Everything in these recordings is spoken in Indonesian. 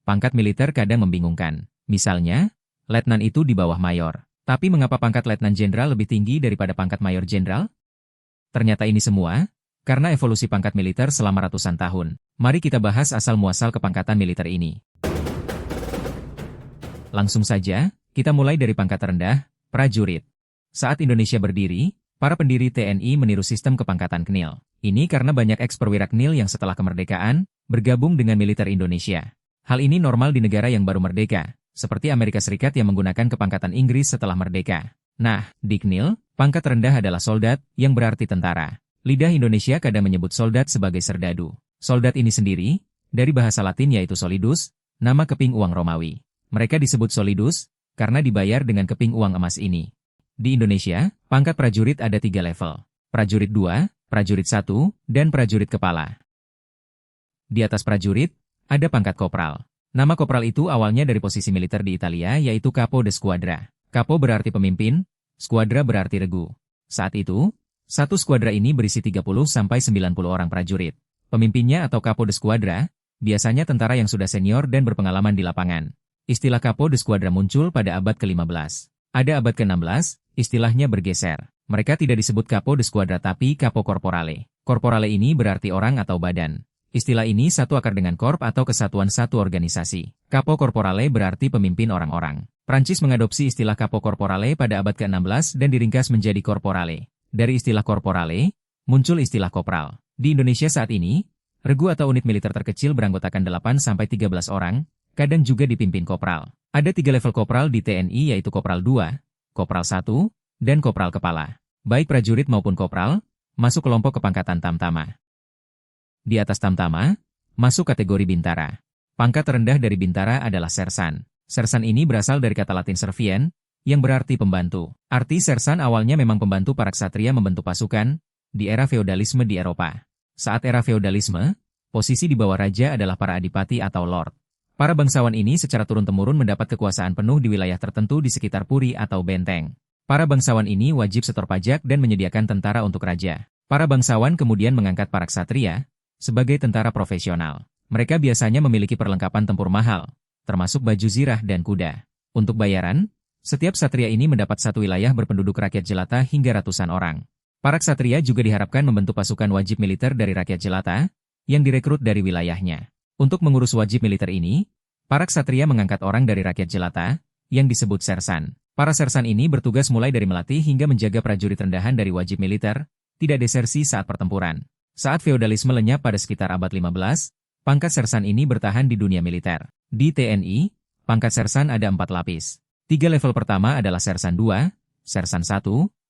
pangkat militer kadang membingungkan. Misalnya, letnan itu di bawah mayor. Tapi mengapa pangkat letnan jenderal lebih tinggi daripada pangkat mayor jenderal? Ternyata ini semua karena evolusi pangkat militer selama ratusan tahun. Mari kita bahas asal-muasal kepangkatan militer ini. Langsung saja, kita mulai dari pangkat terendah, prajurit. Saat Indonesia berdiri, para pendiri TNI meniru sistem kepangkatan KNIL. Ini karena banyak ex-perwira KNIL yang setelah kemerdekaan, bergabung dengan militer Indonesia. Hal ini normal di negara yang baru merdeka, seperti Amerika Serikat yang menggunakan kepangkatan Inggris setelah merdeka. Nah, di KNIL, pangkat rendah adalah soldat, yang berarti tentara. Lidah Indonesia kadang menyebut soldat sebagai serdadu. Soldat ini sendiri, dari bahasa Latin yaitu solidus, nama keping uang Romawi. Mereka disebut solidus, karena dibayar dengan keping uang emas ini. Di Indonesia, pangkat prajurit ada 3 level. Prajurit 2, prajurit 1, dan prajurit kepala. Di atas prajurit, ada pangkat kopral. Nama kopral itu awalnya dari posisi militer di Italia yaitu capo de squadra. Capo berarti pemimpin, squadra berarti regu. Saat itu, satu skuadra ini berisi 30-90 orang prajurit. Pemimpinnya atau capo de squadra, biasanya tentara yang sudah senior dan berpengalaman di lapangan. Istilah capo de squadra muncul pada abad ke-15. Ada abad ke-16, istilahnya bergeser. Mereka tidak disebut capo de squadra tapi capo corporale. Corporale ini berarti orang atau badan. Istilah ini satu akar dengan corp atau kesatuan satu organisasi. Capo corporale berarti pemimpin orang-orang. Prancis mengadopsi istilah capo corporale pada abad ke-16 dan diringkas menjadi corporale. Dari istilah korporale, muncul istilah kopral. Di Indonesia saat ini, regu atau unit militer terkecil beranggotakan 8-13 orang, kadang juga dipimpin kopral. Ada 3 level kopral di TNI yaitu kopral 2, kopral 1, dan kopral kepala. Baik prajurit maupun kopral, masuk kelompok kepangkatan tamtama. Di atas tamtama, masuk kategori bintara. Pangkat terendah dari bintara adalah sersan. Sersan ini berasal dari kata Latin servien, yang berarti pembantu. Arti sersan awalnya memang pembantu para ksatria membentuk pasukan, di era feodalisme di Eropa. Saat era feodalisme, posisi di bawah raja adalah para adipati atau lord. Para bangsawan ini secara turun-temurun mendapat kekuasaan penuh di wilayah tertentu di sekitar puri atau benteng. Para bangsawan ini wajib setor pajak dan menyediakan tentara untuk raja. Para bangsawan kemudian mengangkat para ksatria sebagai tentara profesional. Mereka biasanya memiliki perlengkapan tempur mahal, termasuk baju zirah dan kuda. Untuk bayaran, setiap ksatria ini mendapat satu wilayah berpenduduk rakyat jelata hingga ratusan orang. Para ksatria juga diharapkan membentuk pasukan wajib militer dari rakyat jelata, yang direkrut dari wilayahnya. Untuk mengurus wajib militer ini, para ksatria mengangkat orang dari rakyat jelata, yang disebut sersan. Para sersan ini bertugas mulai dari melatih hingga menjaga prajurit rendahan dari wajib militer, tidak desersi saat pertempuran. Saat feodalisme lenyap pada sekitar abad 15, pangkat sersan ini bertahan di dunia militer. Di TNI, pangkat sersan ada 4 lapis. 3 level pertama adalah sersan 2, sersan 1,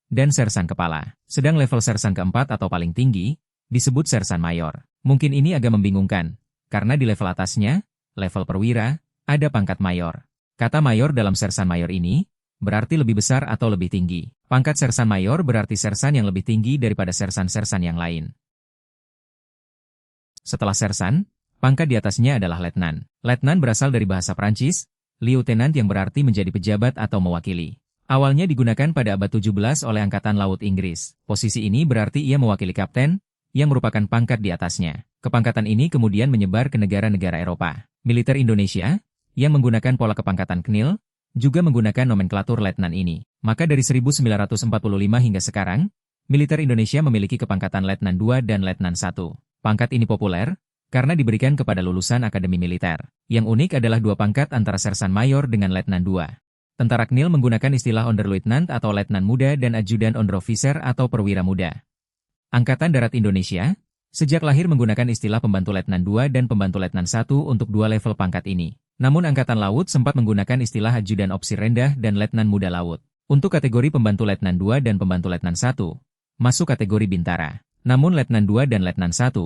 dan sersan kepala. Sedang level sersan keempat atau paling tinggi, disebut sersan mayor. Mungkin ini agak membingungkan, karena di level atasnya, level perwira, ada pangkat mayor. Kata mayor dalam sersan mayor ini, berarti lebih besar atau lebih tinggi. Pangkat sersan mayor berarti sersan yang lebih tinggi daripada sersan-sersan yang lain. Setelah sersan, pangkat di atasnya adalah letnan. Letnan berasal dari bahasa Prancis, lieutenant yang berarti menjadi pejabat atau mewakili. Awalnya digunakan pada abad 17 oleh Angkatan Laut Inggris. Posisi ini berarti ia mewakili kapten, yang merupakan pangkat di atasnya. Kepangkatan ini kemudian menyebar ke negara-negara Eropa. Militer Indonesia, yang menggunakan pola kepangkatan KNIL, juga menggunakan nomenklatur letnan ini. Maka dari 1945 hingga sekarang, militer Indonesia memiliki kepangkatan letnan 2 dan letnan 1. Pangkat ini populer, karena diberikan kepada lulusan akademi militer. Yang unik adalah 2 pangkat antara sersan mayor dengan letnan 2. Tentara KNIL menggunakan istilah Onderleutnant atau letnan muda dan ajudan Onderofficer atau perwira muda. Angkatan Darat Indonesia, sejak lahir menggunakan istilah pembantu letnan 2 dan pembantu letnan 1 untuk 2 level pangkat ini. Namun Angkatan Laut sempat menggunakan istilah ajudan opsir rendah dan letnan muda laut. Untuk kategori pembantu letnan 2 dan pembantu letnan 1, masuk kategori bintara. Namun letnan 2 dan letnan 1,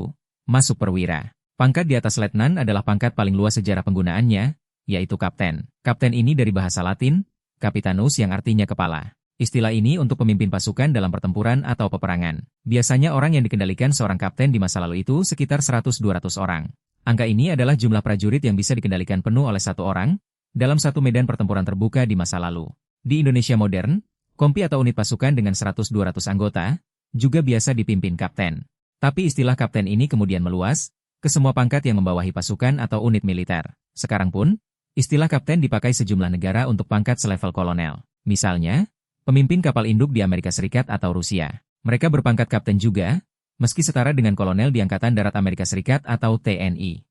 masuk perwira. Pangkat di atas letnan adalah pangkat paling luas sejarah penggunaannya, yaitu kapten. Kapten ini dari bahasa Latin, capitanus yang artinya kepala. Istilah ini untuk pemimpin pasukan dalam pertempuran atau peperangan. Biasanya orang yang dikendalikan seorang kapten di masa lalu itu sekitar 100-200 orang. Angka ini adalah jumlah prajurit yang bisa dikendalikan penuh oleh satu orang, dalam satu medan pertempuran terbuka di masa lalu. Di Indonesia modern, kompi atau unit pasukan dengan 100-200 anggota, juga biasa dipimpin kapten. Tapi istilah kapten ini kemudian meluas, ke semua pangkat yang membawahi pasukan atau unit militer. Sekarang pun, istilah kapten dipakai sejumlah negara untuk pangkat selevel kolonel. Misalnya, pemimpin kapal induk di Amerika Serikat atau Rusia. Mereka berpangkat kapten juga, meski setara dengan kolonel di Angkatan Darat Amerika Serikat atau TNI.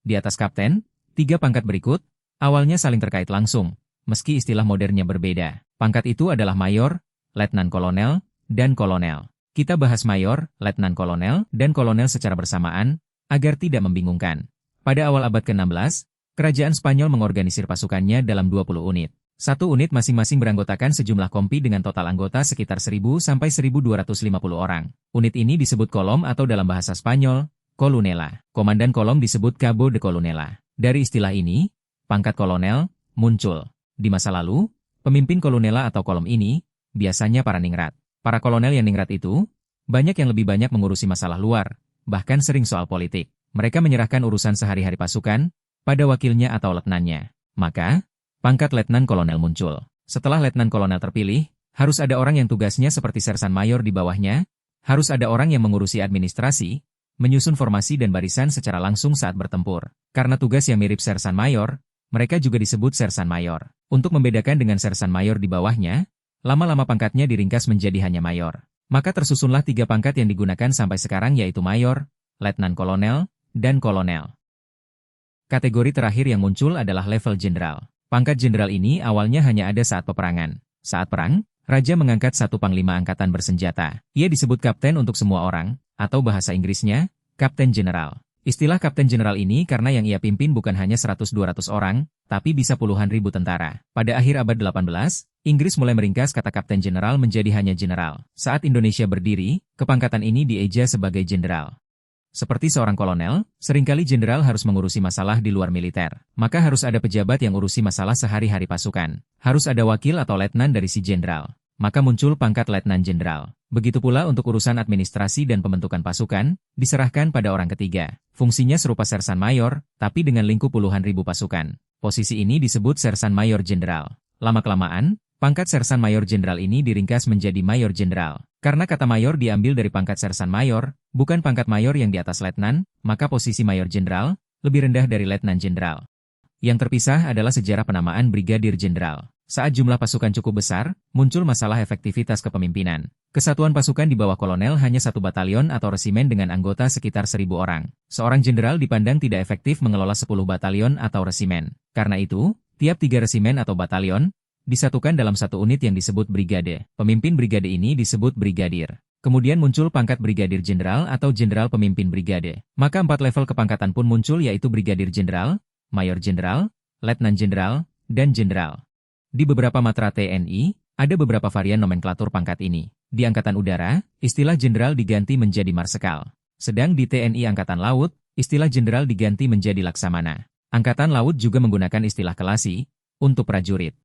Di atas kapten, 3 pangkat berikut, awalnya saling terkait langsung, meski istilah modernnya berbeda. Pangkat itu adalah mayor, letnan kolonel, dan kolonel. Kita bahas mayor, letnan kolonel, dan kolonel secara bersamaan, agar tidak membingungkan. Pada awal abad ke-16, kerajaan Spanyol mengorganisir pasukannya dalam 20 unit. Satu unit masing-masing beranggotakan sejumlah kompi dengan total anggota sekitar 1.000 sampai 1.250 orang. Unit ini disebut kolom atau dalam bahasa Spanyol, colunela. Komandan kolom disebut cabo de colunela. Dari istilah ini, pangkat kolonel muncul. Di masa lalu, pemimpin kolonela atau kolom ini, biasanya para ningrat. Para kolonel yang ningrat itu, banyak yang lebih banyak mengurusi masalah luar, bahkan sering soal politik. Mereka menyerahkan urusan sehari-hari pasukan pada wakilnya atau letnannya. Maka, pangkat letnan kolonel muncul. Setelah letnan kolonel terpilih, harus ada orang yang tugasnya seperti sersan mayor di bawahnya, harus ada orang yang mengurusi administrasi, menyusun formasi dan barisan secara langsung saat bertempur. Karena tugas yang mirip sersan mayor, mereka juga disebut sersan mayor. Untuk membedakan dengan sersan mayor di bawahnya, lama-lama pangkatnya diringkas menjadi hanya mayor. Maka tersusunlah 3 pangkat yang digunakan sampai sekarang yaitu mayor, letnan kolonel, dan kolonel. Kategori terakhir yang muncul adalah level jenderal. Pangkat jenderal ini awalnya hanya ada saat peperangan. Saat perang, raja mengangkat satu panglima angkatan bersenjata. Ia disebut kapten untuk semua orang, atau bahasa Inggrisnya, kapten jenderal. Istilah kapten jenderal ini karena yang ia pimpin bukan hanya 100-200 orang, tapi bisa puluhan ribu tentara. Pada akhir abad 18, Inggris mulai meringkas kata kapten jenderal menjadi hanya jenderal. Saat Indonesia berdiri, kepangkatan ini dieja sebagai jenderal. Seperti seorang kolonel, seringkali jenderal harus mengurusi masalah di luar militer. Maka harus ada pejabat yang urusi masalah sehari-hari pasukan. Harus ada wakil atau letnan dari si jenderal. Maka muncul pangkat letnan jenderal. Begitu pula untuk urusan administrasi dan pembentukan pasukan, diserahkan pada orang ketiga. Fungsinya serupa sersan mayor, tapi dengan lingkup puluhan ribu pasukan. Posisi ini disebut sersan mayor jenderal. Lama-kelamaan, pangkat sersan mayor jenderal ini diringkas menjadi mayor jenderal. Karena kata mayor diambil dari pangkat sersan mayor, bukan pangkat mayor yang di atas letnan, maka posisi mayor jenderal lebih rendah dari letnan jenderal. Yang terpisah adalah sejarah penamaan brigadir jenderal. Saat jumlah pasukan cukup besar, muncul masalah efektivitas kepemimpinan. Kesatuan pasukan di bawah kolonel hanya 1 batalion atau resimen dengan anggota sekitar 1.000 orang. Seorang jenderal dipandang tidak efektif mengelola 10 batalion atau resimen. Karena itu, tiap 3 resimen atau batalion disatukan dalam satu unit yang disebut brigade. Pemimpin brigade ini disebut brigadir. Kemudian muncul pangkat brigadir jenderal atau jenderal pemimpin brigade. Maka 4 level kepangkatan pun muncul yaitu brigadir jenderal, mayor jenderal, letnan jenderal, dan jenderal. Di beberapa matra TNI, ada beberapa varian nomenklatur pangkat ini. Di Angkatan Udara, istilah jenderal diganti menjadi marsekal. Sedang di TNI Angkatan Laut, istilah jenderal diganti menjadi laksamana. Angkatan Laut juga menggunakan istilah kelasi untuk prajurit.